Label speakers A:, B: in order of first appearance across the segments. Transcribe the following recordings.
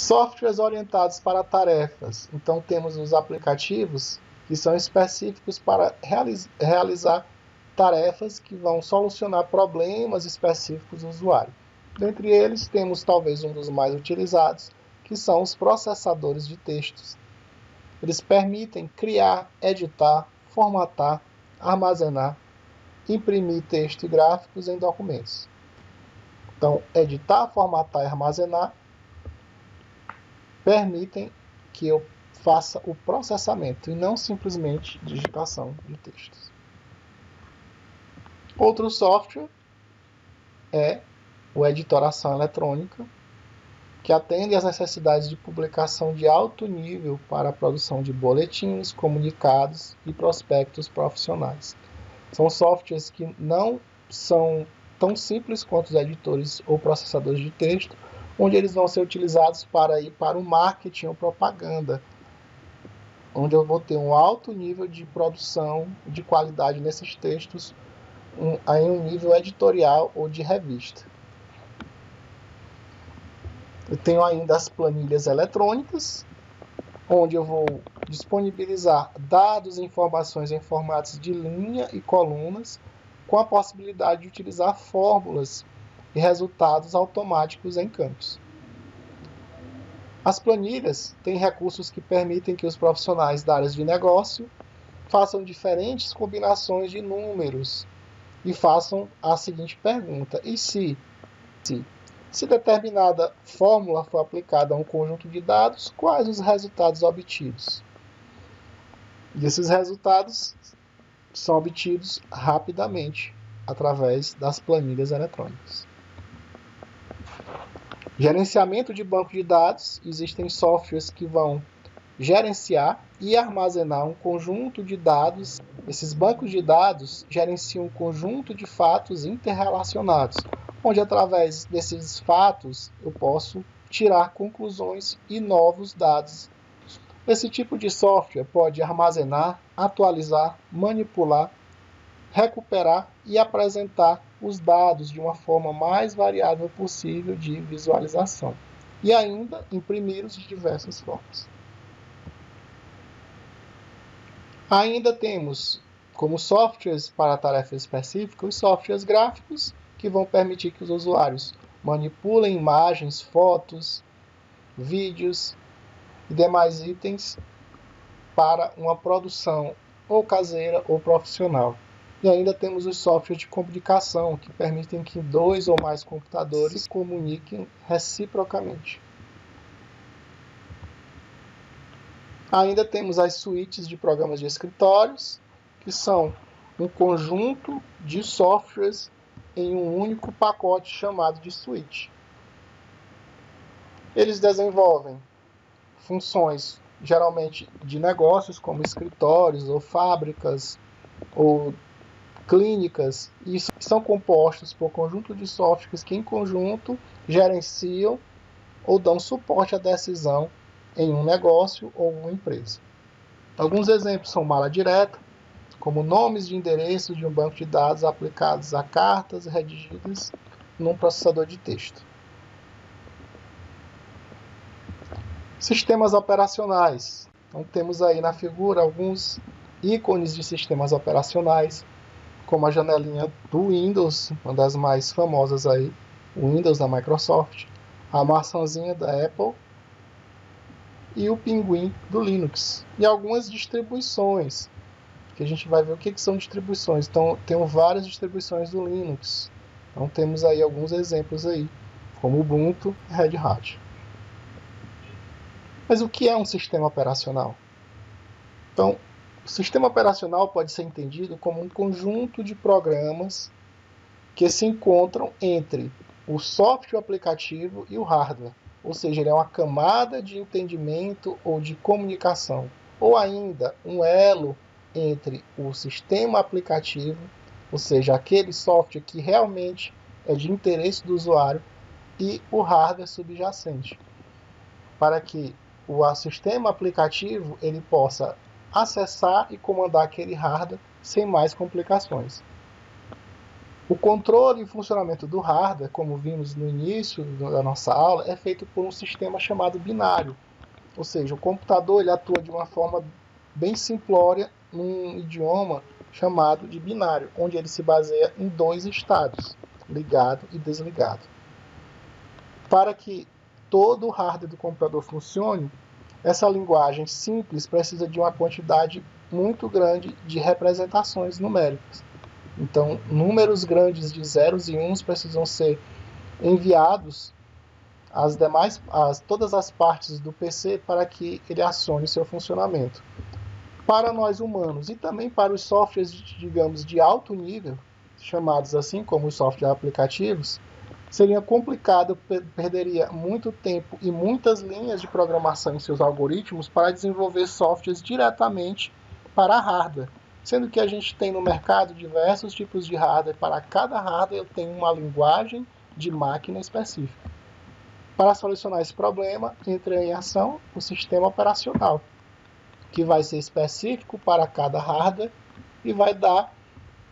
A: Softwares orientados para tarefas. Então, temos os aplicativos que são específicos para realizar tarefas que vão solucionar problemas específicos do usuário. Dentre eles, temos talvez um dos mais utilizados, que são os processadores de textos. Eles permitem criar, editar, formatar, armazenar, imprimir texto e gráficos em documentos. Então, editar, formatar e armazenar permitem que eu faça o processamento e não simplesmente digitação de textos. Outro software é o editoração eletrônica, que atende às necessidades de publicação de alto nível para a produção de boletins, comunicados e prospectos profissionais. São softwares que não são tão simples quanto os editores ou processadores de texto, onde eles vão ser utilizados para ir para o marketing ou propaganda, onde eu vou ter um alto nível de produção de qualidade nesses textos em um nível editorial ou de revista. Eu tenho ainda as planilhas eletrônicas, onde eu vou disponibilizar dados e informações em formatos de linha e colunas, com a possibilidade de utilizar fórmulas e resultados automáticos em campos. As planilhas têm recursos que permitem que os profissionais da área de negócio façam diferentes combinações de números e façam a seguinte pergunta: e se determinada fórmula for aplicada a um conjunto de dados, quais os resultados obtidos? E esses resultados são obtidos rapidamente através das planilhas eletrônicas. Gerenciamento de banco de dados. Existem softwares que vão gerenciar e armazenar um conjunto de dados. Esses bancos de dados gerenciam um conjunto de fatos interrelacionados, onde através desses fatos eu posso tirar conclusões e novos dados. Esse tipo de software pode armazenar, atualizar, manipular, recuperar e apresentar os dados de uma forma mais variável possível de visualização e ainda imprimi-los de diversas formas. Ainda temos como softwares para tarefas específicas os softwares gráficos, que vão permitir que os usuários manipulem imagens, fotos, vídeos e demais itens para uma produção ou caseira ou profissional. E ainda temos os softwares de comunicação, que permitem que 2 ou mais computadores se comuniquem reciprocamente. Ainda temos as suítes de programas de escritórios, que são um conjunto de softwares em um único pacote chamado de suíte. Eles desenvolvem funções geralmente de negócios, como escritórios ou fábricas ou clínicas, e são compostos por conjunto de softwares que em conjunto gerenciam ou dão suporte à decisão em um negócio ou uma empresa. Alguns exemplos são mala direta, como nomes de endereços de um banco de dados aplicados a cartas redigidas num processador de texto. Sistemas operacionais. Então temos aí na figura alguns ícones de sistemas operacionais, como a janelinha do Windows, uma das mais famosas aí, o Windows da Microsoft, a maçãzinha da Apple e o pinguim do Linux. E algumas distribuições, que a gente vai ver o que são distribuições. Então, tem várias distribuições do Linux. Então, temos aí alguns exemplos aí, como Ubuntu e Red Hat. Mas o que é um sistema operacional? Então, o sistema operacional pode ser entendido como um conjunto de programas que se encontram entre o software aplicativo e o hardware. Ou seja, ele é uma camada de entendimento ou de comunicação. Ou ainda, um elo entre o sistema aplicativo, ou seja, aquele software que realmente é de interesse do usuário, e o hardware subjacente, para que o sistema aplicativo ele possa acessar e comandar aquele hardware sem mais complicações. O controle e funcionamento do hardware, como vimos no início da nossa aula, é feito por um sistema chamado binário. Ou seja, o computador ele atua de uma forma bem simplória num idioma chamado de binário, onde ele se baseia em dois estados, ligado e desligado. Para que todo o hardware do computador funcione, essa linguagem simples precisa de uma quantidade muito grande de representações numéricas. Então, números grandes de zeros e uns precisam ser enviados todas as partes do PC para que ele acione seu funcionamento. Para nós humanos e também para os softwares, digamos, de alto nível, chamados assim como os softwares aplicativos, seria complicado, perderia muito tempo e muitas linhas de programação em seus algoritmos para desenvolver softwares diretamente para hardware, sendo que a gente tem no mercado diversos tipos de hardware. Para cada hardware eu tenho uma linguagem de máquina específica. Para solucionar esse problema, entra em ação o sistema operacional, que vai ser específico para cada hardware e vai dar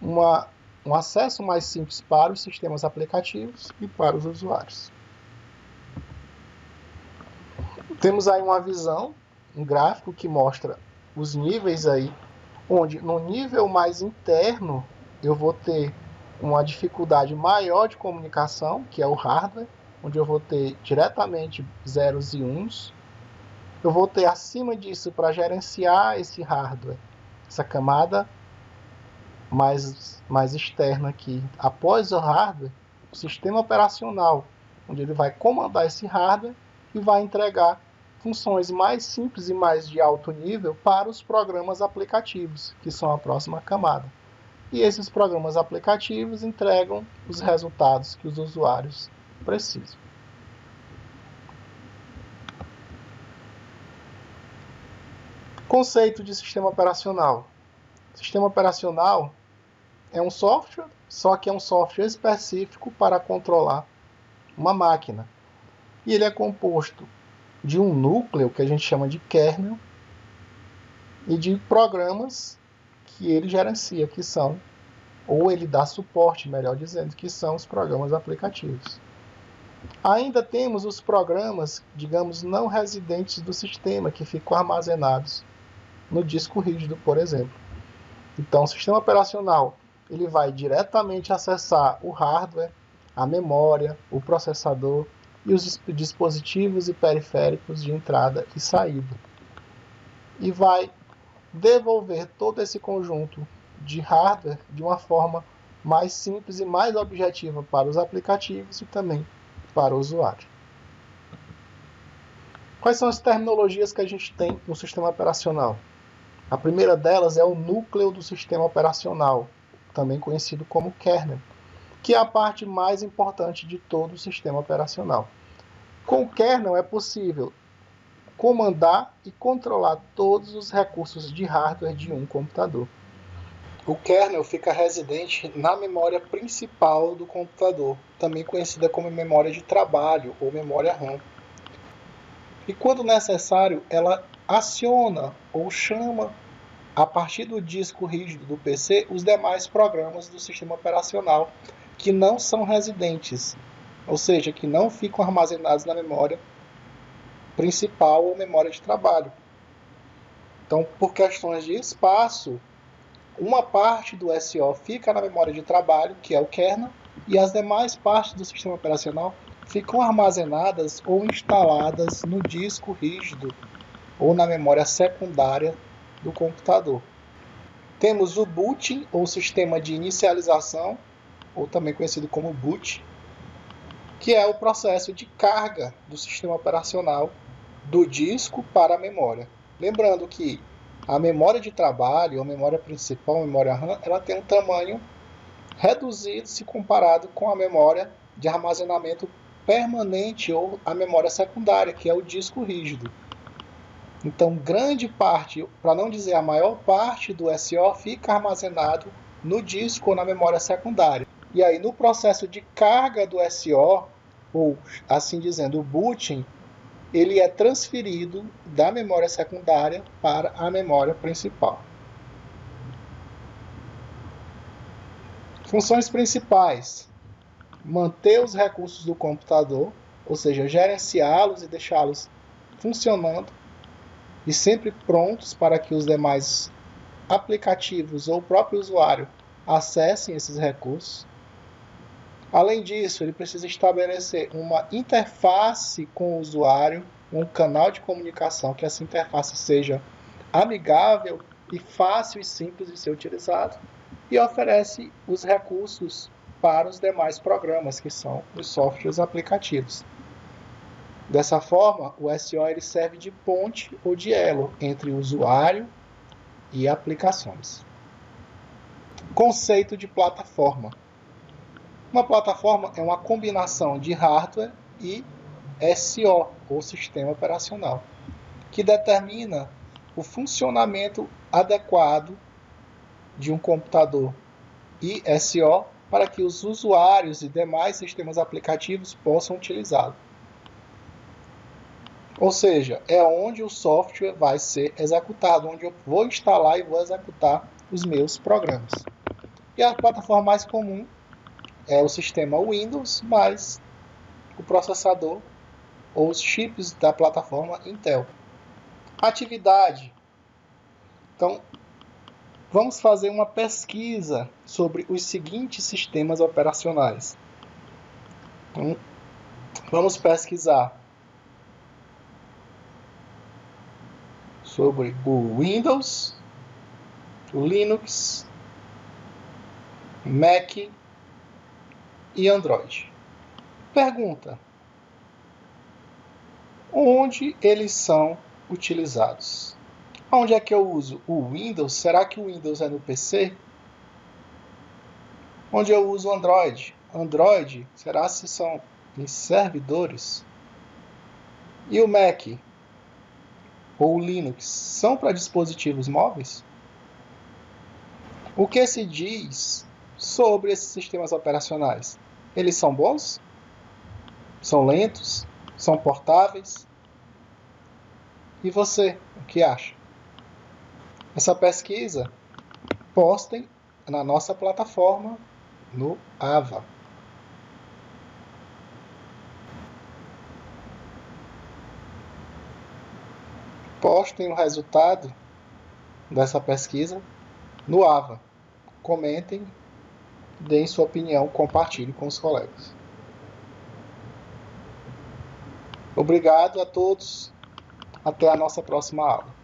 A: um acesso mais simples para os sistemas aplicativos e para os usuários. Temos aí uma visão, um gráfico que mostra os níveis aí, onde no nível mais interno eu vou ter uma dificuldade maior de comunicação, que é o hardware, onde eu vou ter diretamente zeros e uns. Eu vou ter acima disso, para gerenciar esse hardware, essa camada mais externa aqui. Após o hardware, o sistema operacional, onde ele vai comandar esse hardware e vai entregar funções mais simples e mais de alto nível para os programas aplicativos, que são a próxima camada. E esses programas aplicativos entregam os resultados que os usuários precisam. Conceito de sistema operacional. Sistema operacional é um software, só que é um software específico para controlar uma máquina. E ele é composto de um núcleo, que a gente chama de kernel, e de programas que ele gerencia, que são, ou ele dá suporte, melhor dizendo, que são os programas aplicativos. Ainda temos os programas, digamos, não residentes do sistema, que ficam armazenados no disco rígido, por exemplo. Então, o sistema operacional ele vai diretamente acessar o hardware, a memória, o processador e os dispositivos e periféricos de entrada e saída. E vai devolver todo esse conjunto de hardware de uma forma mais simples e mais objetiva para os aplicativos e também para o usuário. Quais são as terminologias que a gente tem no sistema operacional? A primeira delas é o núcleo do sistema operacional, também conhecido como kernel, que é a parte mais importante de todo o sistema operacional. Com o kernel é possível comandar e controlar todos os recursos de hardware de um computador. O kernel fica residente na memória principal do computador, também conhecida como memória de trabalho ou memória RAM. E quando necessário, ela aciona ou chama a partir do disco rígido do PC os demais programas do sistema operacional que não são residentes, ou seja, que não ficam armazenados na memória principal ou memória de trabalho. Então, por questões de espaço, uma parte do SO fica na memória de trabalho, que é o kernel, e as demais partes do sistema operacional ficam armazenadas ou instaladas no disco rígido ou na memória secundária do computador. Temos o booting, ou sistema de inicialização, ou também conhecido como boot, que é o processo de carga do sistema operacional do disco para a memória. Lembrando que a memória de trabalho, a memória principal, a memória RAM, ela tem um tamanho reduzido se comparado com a memória de armazenamento permanente ou a memória secundária, que é o disco rígido. Então, grande parte, para não dizer a maior parte do SO, fica armazenado no disco ou na memória secundária. E aí, no processo de carga do SO, ou assim dizendo, o booting, ele é transferido da memória secundária para a memória principal. Funções principais: manter os recursos do computador, ou seja, gerenciá-los e deixá-los funcionando e sempre prontos para que os demais aplicativos ou o próprio usuário acessem esses recursos. Além disso, ele precisa estabelecer uma interface com o usuário, um canal de comunicação, que essa interface seja amigável e fácil e simples de ser utilizado, e oferece os recursos para os demais programas, que são os softwares aplicativos. Dessa forma, o SO ele serve de ponte ou de elo entre o usuário e aplicações. Conceito de plataforma. Uma plataforma é uma combinação de hardware e SO, ou sistema operacional, que determina o funcionamento adequado de um computador e SO para que os usuários e demais sistemas aplicativos possam utilizá-lo. Ou seja, é onde o software vai ser executado, onde eu vou instalar e vou executar os meus programas. E a plataforma mais comum é o sistema Windows, mais o processador ou os chips da plataforma Intel. Atividade. Então, vamos fazer uma pesquisa sobre os seguintes sistemas operacionais. Então, vamos pesquisar sobre o Windows, o Linux, Mac e Android. Pergunta: onde eles são utilizados? Onde é que eu uso o Windows? Será que o Windows é no PC? Onde eu uso o Android? Android, será se são em servidores? E o Mac ou o Linux são para dispositivos móveis? O que se diz sobre esses sistemas operacionais? Eles são bons? São lentos? São portáveis? E você, o que acha? Essa pesquisa, postem na nossa plataforma no AVA. Postem o resultado dessa pesquisa no AVA. Comentem, deem sua opinião, compartilhem com os colegas. Obrigado a todos. Até a nossa próxima aula.